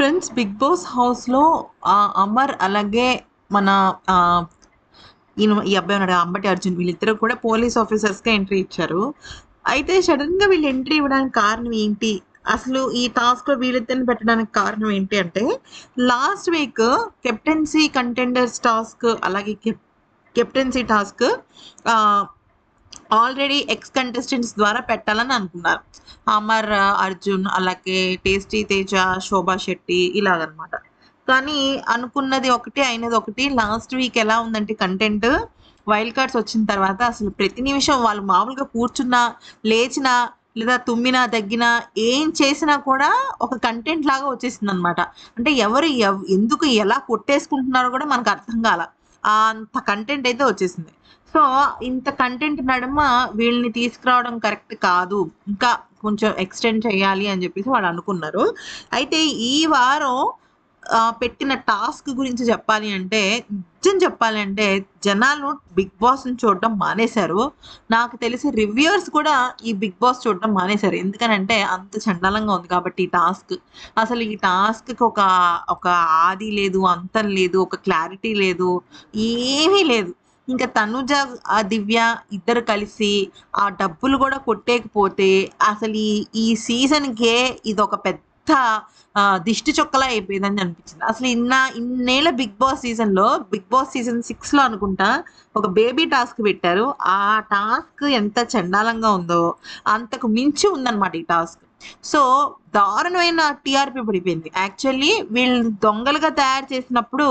Friends 'big boss' హౌస్‌లో అమర్ అలాగే మన ఆహ్, ఈ అబ్బాయి ఉన్నాడు అంబటి అర్జున్ వీళ్ళిద్దరూ కూడా పోలీస్ ఆఫీసర్స్‌గా ఎంట్రీ ఇచ్చారు. అయితే సడెన్‌గా వీళ్ళు ఎంట్రీ ఇవ్వడానికి కారణం ఏంటి? అసలు ఈ టాస్క్‌లో వీళ్ళిద్దరిని పెట్టడానికి కారణం ఏంటి అంటే, last week captaincy contenders task అలాగే కెప్టెన్సీ టాస్క్ ఆహ్, ఆల్రెడీ ఎక్స్ కంటెస్టెంట్స్ ద్వారా పెట్టాలని అనుకున్నారు. అమర్, అర్జున్ అలాగే టేస్టీ తేజ, శోభా శెట్టి ఇలాగనమాట. కానీ అనుకున్నది ఒకటి, అయినది ఒకటి. లాస్ట్ వీక్ ఎలా ఉందంటే కంటెంట్ వైల్డ్ కార్డ్స్ వచ్చిన తర్వాత అసలు ప్రతి నిమిషం వాళ్ళు మామూలుగా కూర్చున్నా, లేచినా, లేదా తుమ్మినా, దగ్గినా ఏం చేసినా కూడా ఒక కంటెంట్ లాగా వచ్చేసిందనమాట. అంటే ఎవరు ఎందుకు ఎలా కొట్టేసుకుంటున్నారో కూడా మనకు అర్థం కాల. అంత కంటెంట్ అయితే వచ్చేసింది. సో, ఇంత కంటెంట్ నడుమ వీళ్ళని తీసుకురావడం కరెక్ట్ కాదు. ఇంకా కొంచెం ఎక్స్‌టెండ్ చేయాలి అని జెప్పేసి వాళ్ళనుకున్నారు. అయితే ఈ వారం పెట్టిన టాస్క్ గురించి చెప్పాలి అంటే, నిజం చెప్పాలంటే జనాలు 'బిగ్ బాస్‌ని' చూడడం మానేశారు. నాకు తెలిసి రివ్యూయర్స్ కూడా ఈ 'బిగ్ బాస్' చూడడం మానేశారు. ఎందుకనంటే అంత చండాలంగా ఉంది కాబట్టి ఈ టాస్క్. అసలు ఈ టాస్క్‌కి ఒక ఆది లేదు, అంతం లేదు, ఒక క్లారిటీ లేదు, ఏమీ లేదు. ఇంకా తనుజ, దివ్య ఇద్దరు కలిసి ఆ డబ్బులు గూడా కొట్టేయకపోతే అసలు ఈ సీజన్‌కే ఇదొక పెద్ద దిష్టి చొక్కలా అయిపోయిందని అనిపించింది. అసలు ఇన్నేళ్ల 'బిగ్ బాస్' సీజన్‌లో 'బిగ్ బాస్' సీజన్ 6లో అనుకుంటా ఒక బేబీ టాస్క్ పెట్టారు. ఆ టాస్క్ ఎంత చండాలంగా ఉందో అంతకు మించి ఉందన్నమాట ఈ టాస్క్. సో, దారుణమైన టీఆర్‌పీ పడిపోయింది. యాక్చువల్లీ వీళ్ళు దొంగలుగా తయారు చేసినప్పుడు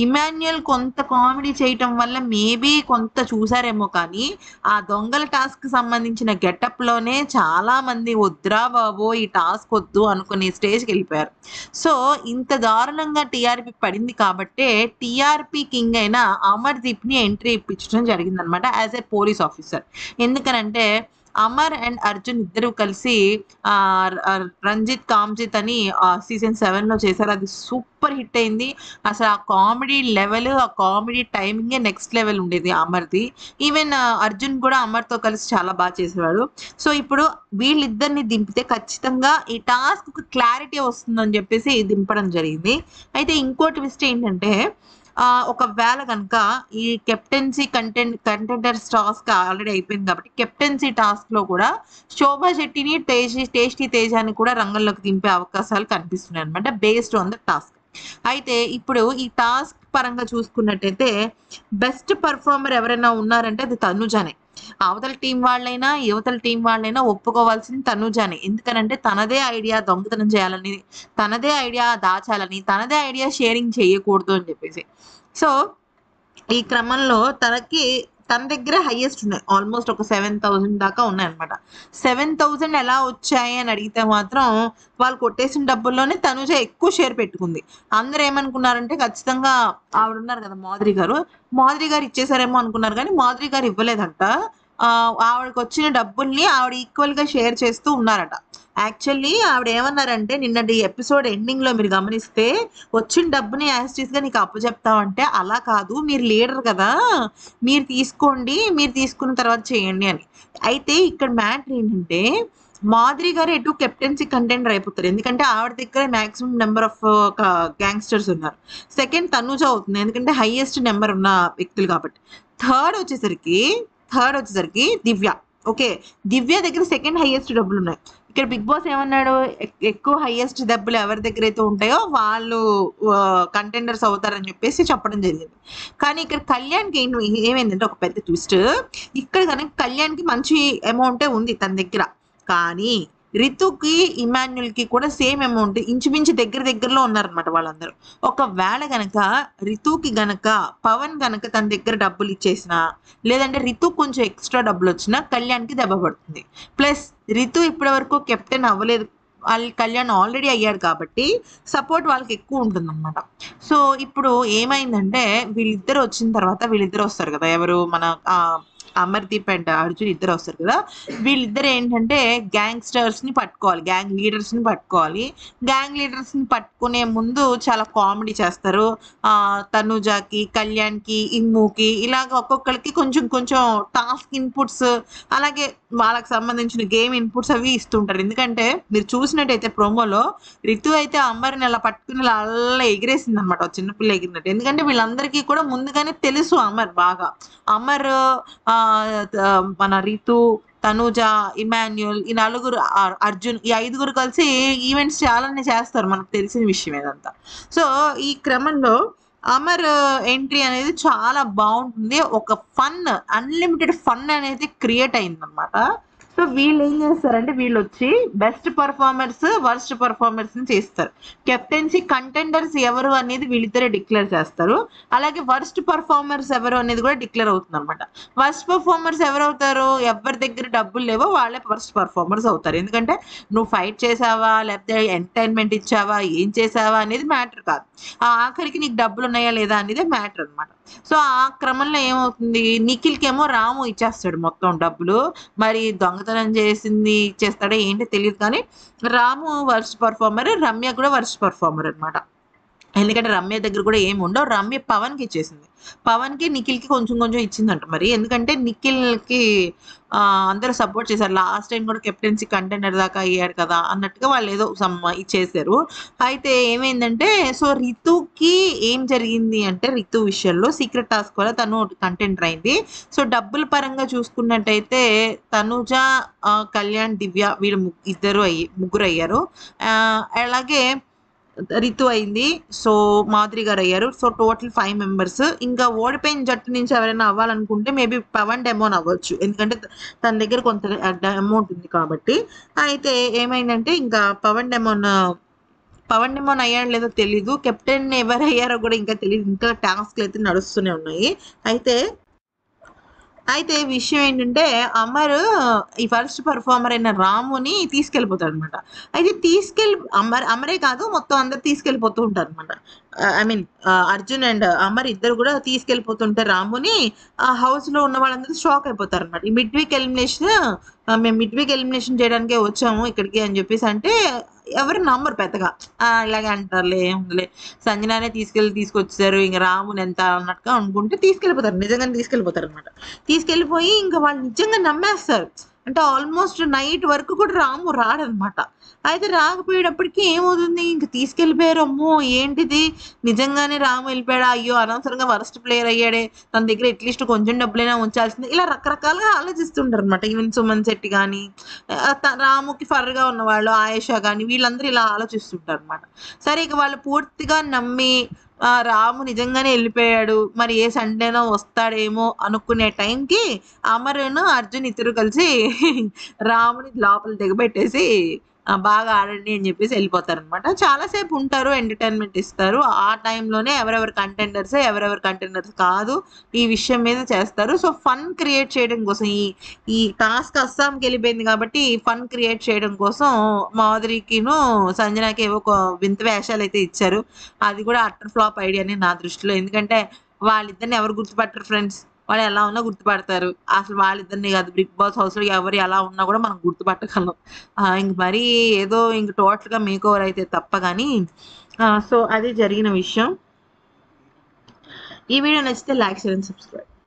ఇమాన్యుయల్ కొంత కామెడీ చేయటం వల్ల మేబీ కొంత చూసారేమో కానీ, ఆ దొంగల టాస్క్‌కి సంబంధించిన గెటప్‌లోనే చాలామంది వద్దురా బాబోయ్! ఈ టాస్క్ వద్దు అనుకునే స్టేజ్‌కెళ్ళిపోయారు. సో, ఇంత దారుణంగా టీఆర్‌పీ పడింది కాబట్టే, టీఆర్‌పీ కింగ్ అయిన అమర్‌దీప్‌ని ఎంట్రీ ఇప్పించడం జరిగిందనమాట యాస్ ఎ పోలీస్ ఆఫీసర్. ఎందుకనంటే, అమర్ అండ్ అర్జున్ ఇద్దరు కలిసి 'రంజిత్ కామ్జిత్' అని సీజన్ 7లో చేశారు. అది సూపర్ హిట్ అయింది. అసలు ఆ కామెడీ లెవెల్, ఆ కామెడీ టైమింగే నెక్స్ట్ లెవెల్ ఉండేది అమర్‌ది. ఈవెన్ అర్జున్ కూడా అమర్‌తో కలిసి చాలా చేసేవాడు. సో, ఇప్పుడు వీళ్ళిద్దరిని దింపితే ఖచ్చితంగా ఈ టాస్క్‌కి క్లారిటీ వస్తుందని జెప్పేసి దింపడం జరిగింది. అయితే ఇంకో ట్విస్ట్ ఏంటంటే ఒకవేళ గనక ఈ కెప్టెన్సీ కంటెండర్స్ టాస్క్ ఆల్రెడీ అయిపోయింది కాబట్టి కెప్టెన్సీ టాస్క్‌లో కూడా శోభా శెట్టిని, టేస్టీ తేజాని కూడా రంగంలోకి దింపే అవకాశాలు కనిపిస్తున్నాయన్నమాట బేస్డ్ ఆన్ ద టాస్క్. అయితే ఇప్పుడు ఈ టాస్క్ పరంగా చూసుకున్నట్టయితే బెస్ట్ పెర్ఫార్మర్ ఎవరైనా ఉన్నారంటే అది తనుజానే. అవతల టీం వాళ్ళైనా, యువతల టీం వాళ్ళైనా ఒప్పుకోవాల్సింది తనుజానే. ఎందుకనంటే తనదే ఐడియా దొంగతనం చేయాలని, తనదే ఐడియా దాచాలని, తనదే ఐడియా షేరింగ్ చేయకూడదు అని చెప్పేసి. సో, ఈ క్రమంలో తన దగ్గర హైయెస్ట్ ఉన్నాయి. ఆల్మోస్ట్ ఒక 7,000 దాకా ఉన్నాయన్నమాట. 7,000 ఎలా వచ్చాయి అని అడిగితే మాత్రం వాళ్ళు కొట్టేసిన డబ్బుల్లోనే తనుజ ఎక్కువ షేర్ పెట్టుకుంది. అందరూ ఏమనుకున్నారంటే ఖచ్చితంగా ఆవిడున్నారు కదా! మాధురి గారు. మాధురి గారు ఇచ్చేసారేమో అనుకున్నారు గానీ మాధురి గారు ఇవ్వలేదంట. ఆవిడకొచ్చిన డబ్బుల్ని ఆవిడ ఈక్వల్‌గా షేర్ చేస్తూ ఉన్నారట. యాక్చువల్లీ ఆవిడేమన్నారంటే నిన్నటి ఎపిసోడ్ ఎండింగ్‌లో మీరు గమనిస్తే వచ్చిన డబ్బుని యాజ్ ఇట్ ఈస్‌గా నీకు అప్పజెప్తామంటే, అలా కాదు మీరు లీడర్ కదా! మీరు తీసుకోండి. మీరు తీసుకున్న తర్వాత చేయండి అని. అయితే ఇక్కడ మ్యాటర్ ఏంటంటే, మాధురి గారు ఎటు కెప్టెన్సీ కంటెండర్ అయిపోతారు. ఎందుకంటే ఆవిడ దగ్గర మాక్సిమం నంబర్ ఆఫ్ గ్యాంగ్‌స్టర్స్ ఉన్నారు. సెకండ్ తనూజ అవుతుంది. ఎందుకంటే హైయెస్ట్ నంబర్ ఉన్న వ్యక్తులు కాబట్టి. థర్డ్ వచ్చేసరికి దివ్య. ఓకే. దివ్య దగ్గర సెకండ్ హైయెస్ట్ డబ్బులున్నాయి. ఇక్కడ 'బిగ్ బాస్' ఏమన్నాడు? ఎక్కువ హైయెస్ట్ డబ్బులు ఎవరి దగ్గరైతే ఉంటాయో వాళ్ళు కంటెండర్స్ అవుతారని చెప్పేసి చెప్పడం జరిగింది. కానీ ఇక్కడ కళ్యాణ్‌కి ఏమైందంటే ఒక పెద్ద ట్విస్ట్. ఇక్కడ గనక కళ్యాణ్‌కి మంచి అమౌంటే ఉంది తన దగ్గర. కానీ రితుకి, ఇమాన్యుయల్‌కి కూడా సేమ్ అమౌంట్ ఇంచుమించు దగ్గరలో ఉన్నారనమాట వాళ్ళందరూ. ఒకవేళ గనక రితుకి గనక పవన్ గనక తన దగ్గర డబ్బులిచ్చేసినా, లేదంటే రితు కొంచెం ఎక్స్‌ట్రా డబ్బులొచ్చినా కళ్యాణ్‌కి దెబ్బ పడుతుంది. ప్లస్ రితు ఇప్పటి వరకు కెప్టెన్ అవ్వలేదు. కళ్యాణ్ ఆల్రెడీ అయ్యాడు కాబట్టి సపోర్ట్ వాళ్ళకి ఎక్కువ ఉంటుందన్నమాట. సో, ఇప్పుడు ఏమైందంటే వీళ్ళిద్దరూ వచ్చిన తర్వాత వీళ్ళిద్దరూ వస్తారు కదా! ఎవరు మన అమర్దీప్ అండ్ అర్జున్ ఇద్దరు వస్తారు కదా. వీళ్ళిద్దరు ఏంటంటే గ్యాంగ్స్టర్స్ ని పట్టుకోవాలి, గ్యాంగ్ లీడర్స్ ని పట్టుకోవాలి. గ్యాంగ్ లీడర్స్ ని పట్టుకునే ముందు చాలా కామెడీ చేస్తారు. తనుజాకి, కళ్యాణ్కి, ఇమ్ముకి ఇలాగ ఒక్కొక్కరికి కొంచెం కొంచెం టాస్క్ ఇన్పుట్స్, అలాగే వాళ్ళకి సంబంధించిన గేమ్ ఇన్పుట్స్ అవి ఇస్తుంటారు. ఎందుకంటే మీరు చూసినట్టయితే ప్రోమోలో రితు అయితే అమర్ని అలా పట్టుకుని అలా ఎగిరేసింది అనమాట, చిన్నపిల్ల ఎగిరినట్టు. ఎందుకంటే వీళ్ళందరికీ కూడా ముందుగానే తెలుసు అమర్ బాగా. అమర్ మన రితు, తనూజ, ఇమాన్యుల్, ఈ నలుగురు, అర్జున్, ఈ ఐదుగురు కలిసి ఈవెంట్స్ చాలానే చేస్తారు, మనకు తెలిసిన విషయం ఇదంతా. సో ఈ క్రమంలో అమర్ ఎంట్రీ అనేది చాలా బాగుంటుంది. ఒక ఫన్, అన్లిమిటెడ్ ఫన్ అనేది క్రియేట్ అయింది అనమాట. సో వీళ్ళు ఏం చేస్తారంటే వీళ్ళు వచ్చి బెస్ట్ పర్ఫార్మర్స్, వర్స్ట్ పర్ఫార్మర్స్ ని చేస్తారు. కెప్టెన్సీ కంటెండర్స్ ఎవరు అనేది వీళ్ళిద్దరే డిక్లేర్ చేస్తారు. అలాగే వర్స్ట్ పర్ఫార్మర్స్ ఎవరు అనేది కూడా డిక్లేర్ అవుతుంది అనమాట. వర్స్ట్ పర్ఫార్మర్స్ ఎవరు అవుతారు? ఎవరి దగ్గర డబ్బులు లేవో వాళ్ళే వర్స్ట్ పర్ఫార్మర్స్ అవుతారు. ఎందుకంటే నువ్వు ఫైట్ చేసావా, లేకపోతే ఎంటర్టైన్మెంట్ ఇచ్చావా, ఏం చేసావా అనేది మ్యాటర్ కాదు. ఆఖరికి నీకు డబ్బులు ఉన్నాయా లేదా అనేది మ్యాటర్ అనమాట. సో ఆ క్రమంలో ఏమవుతుంది, నిఖిల్కి ఏమో రాము ఇచ్చేస్తాడు మొత్తం డబ్బులు. మరి దొంగతనం చేసింది ఇచ్చేస్తాడో ఏంటో తెలియదు, కానీ రాము వర్స్ట్ పర్ఫార్మర్, రమ్య కూడా వర్స్ట్ పర్ఫార్మర్ అనమాట. ఎందుకంటే రమ్య దగ్గర కూడా ఏమి ఉండవు. రమ్య పవన్కి ఇచ్చేసింది. పవన్కి నిఖిల్కి కొంచెం కొంచెం ఇచ్చిందంట. మరి ఎందుకంటే నిఖిల్కి అందరూ సపోర్ట్ చేశారు. లాస్ట్ టైం కూడా కెప్టెన్సీ కంటెండర్ దాకా అయ్యాడు కదా అన్నట్టుగా వాళ్ళు ఏదో ఇచ్చేసారు. అయితే ఏమైందంటే, సో రితుకి ఏం జరిగింది అంటే, రితు విషయంలో సీక్రెట్ టాస్క్ వల్ల తను కంటెండర్ అయింది. సో డబ్బుల పరంగా చూసుకున్నట్టయితే తనుజ, కళ్యాణ్, దివ్య వీళ్ళు ముగ్గురు అయ్యారు. అలాగే రితు అయింది. సో మాధురి గారు అయ్యారు. So total 5 members. ఇంకా ఓడిపోయిన జట్టు నుంచి ఎవరైనా అవ్వాలనుకుంటే మేబీ పవన్ డెమోన్ అవ్వచ్చు, ఎందుకంటే తన దగ్గర కొంత అమౌంట్ ఉంది కాబట్టి. అయితే ఏమైందంటే ఇంకా పవన్ డెమోన్ అయ్యాడో లేదో తెలీదు. కెప్టెన్ ఎవరు అయ్యారో కూడా ఇంకా తెలియదు. ఇంకా టాస్క్లు అయితే నడుస్తూనే ఉన్నాయి. అయితే విషయం ఏంటంటే, అమర్ ఈ ఫస్ట్ పర్ఫార్మర్ అయిన రాముని తీసుకెళ్ళిపోతాడు అనమాట. అయితే అమరే కాదు, మొత్తం అందరు తీసుకెళ్ళిపోతూ ఉంటారు అనమాట. I mean Arjun and Amar ఇద్దరు కూడా తీసుకెళ్ళిపోతుంటే రాముని ఆ హౌస్ లో ఉన్న వాళ్ళందరూ షాక్ అయిపోతారు అనమాట. ఈ మేము మిడ్ వీక్ ఎలిమినేషన్ చేయడానికే వచ్చాము ఇక్కడికి అని చెప్పేసి అంటే ఎవరు నమ్మరు పెద్దగా. ఇలాగే అంటారులే, ఏముందిలే, సంజనానే తీసుకొచ్చారు, ఇంకా రాముని ఎంత అన్నట్టుగా అనుకుంటే తీసుకెళ్ళిపోతారు. నిజంగానే తీసుకెళ్ళిపోతారు అనమాట. తీసుకెళ్ళిపోయి ఇంకా వాళ్ళు నిజంగా నమ్మేస్తారు. అంటే ఆల్మోస్ట్ నైట్ వరకు కూడా రాము రాడనమాట. అయితే రాకపోయేటప్పటికి ఏమవుతుంది, ఇంక తీసుకెళ్ళిపోయారు. అమ్మో ఏంటిది, నిజంగానే రాము వెళ్ళిపోయాడా, అయ్యో అనవసరంగా వరస్ట్ ప్లేయర్ అయ్యాడే, తన దగ్గర అట్లీస్ట్ కొంచెం డబ్బులైనా ఉంచాల్సింది, ఇలా రకరకాలుగా ఆలోచిస్తుంటారు అనమాట. ఈవెన్ సుమన్ శెట్టి కానీ, రాముకి ఫర్గా ఉన్న వాళ్ళు ఆయేషా కానీ, వీళ్ళందరూ ఇలా ఆలోచిస్తుంటారు అనమాట. సరే ఇక వాళ్ళు పూర్తిగా నమ్మి రాము నిజంగానే వెళ్ళిపోయాడు, మరి ఏ సండేనో వస్తాడేమో అనుకునే టైంకి అమరును, అర్జున్ ఇద్దరు కలిసి రాముని లోపల దిగబెట్టేసి బాగా ఆడండి అని చెప్పేసి వెళ్ళిపోతారనమాట. చాలాసేపు ఉంటారు, ఎంటర్టైన్మెంట్ ఇస్తారు. ఆ టైంలోనే ఎవరెవరు కంటెండర్స్ కాదు ఈ విషయం మీద చేస్తారు. సో ఫన్ క్రియేట్ చేయడం కోసం ఈ టాస్క్ అస్సాంకి వెళ్ళిపోయింది కాబట్టి ఫన్ క్రియేట్ చేయడం కోసం మాధురికిను సంజనాకి ఏవో వింత వేషాలు అయితే ఇచ్చారు. అది కూడా అట్టర్ ఫ్లాప్ ఐడియానే నా దృష్టిలో. ఎందుకంటే వాళ్ళిద్దరిని ఎవరు గుర్తుపట్టరు ఫ్రెండ్స్, వాళ్ళు ఎలా ఉన్నా గుర్తుపడతారు. అసలు వాళ్ళిద్దరిని కాదు, బిగ్ బాస్ హౌస్ లో ఎవరు ఎలా ఉన్నా కూడా మనం గుర్తుపట్టగలం. ఇంక మరీ ఏదో ఇంక టోటల్ గా మేక్ ఓవర్ అయితే తప్ప కానీ. సో అది జరిగిన విషయం. ఈ వీడియో నచ్చితే లైక్, షేర్ అండ్ సబ్స్క్రైబ్.